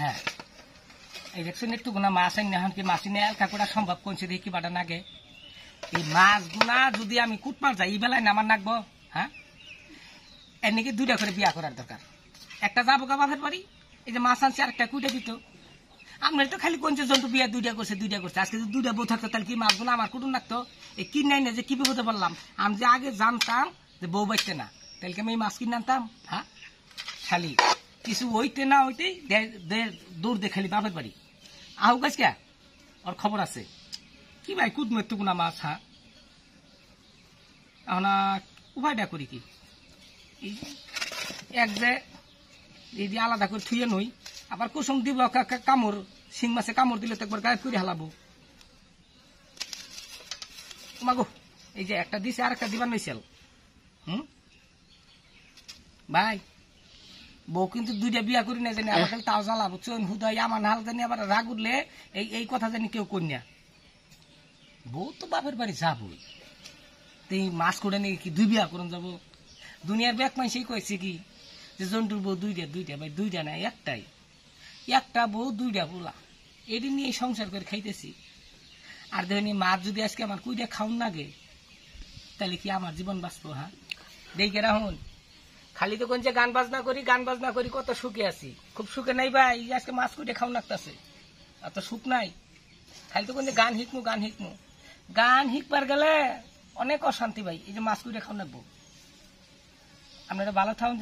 হ্যাঁ এই দেখছেন একটু গুনা মাছ আনি এখন কি মাছ নিয়ে এলকা করা সম্ভব কোনছে দেখি বাটা নাগে এই মাছগুলা যদি আমি কুটমার যাই এই বেলায় নামার নাকবো হ্যাঁ এর নাকি 2টা করে বিয়া করার দরকার একটা যাবো গা বাপের বাড়ি এই যে মাছ আনছে আরেকটা কুটে দিত আপনার তো খালি কোনছে জন্তু বিয়া 2টা করছে আজকে যদি 2টা বউ থাকতো তাহলে কি মাছগুলো আমার কুটুম লাগতো এই কিনে না যে কি বিপদে বললাম আমি যে আগে জানতাম যে বউ বাঁচতে না তাহলে কি আমি এই মাছ কিনে আনতাম হ্যাঁ খালি কিছু হইতে না হইতেই দৌড় দে খালি বাপের বাড়ি আহ গাছ কে ওর খবর আছে কি ভাই কুদ মৃত্যু কোনা মাছ হ্যাঁ এখন উপায়টা করি কি এক যে এই যে আলাদা করে থুয়ে নই আবার কুসুম দিব কামড় শিং মাছে কামড় দিলে তো একবার গায়ে করে হালাবো মাগো এই যে একটা দিছে আর একটা দিবার নইছিল ভাই বউ কিন্তু 2টা বিয়া করি না জানি আবার খালি তাও জ্বালাবো চোন হুদাই আমার হাল জানি আবার রাগ উঠলে এই কথা জানি কেউ কন্যা বউ তো বাপের বাড়ি যাবই তুই মাছ করে নিয়ে কি 2 বিয়া করুন যাবো দুনিয়ার ব্যাক মাইসেই কয়েছে কি যে জন্তুর বউ 2টা ভাই 2টা না একটাই একটা বউ 2টা পোলা এটি নিয়ে সংসার করে খাইতেছি আর দেখেন মাছ যদি আজকে আমার কুইটা খাওন লাগে তাহলে কি আমার জীবন বাঁচবো হ্যাঁ দেখে রাখুন খালি তো কোন যে গান বাজনা করি কত সুখে আছি খুব সুখে নাই ভাই আজকে মাছ কুইটা খাওন লাগতেছে অত সুখ নাই খালি তো কোন যে গান হিকবার গেলে অনেক অশান্তি ভাই এই যে মাছ কুইটা খাওন লাগবো আপনারা ভালো থাকুন।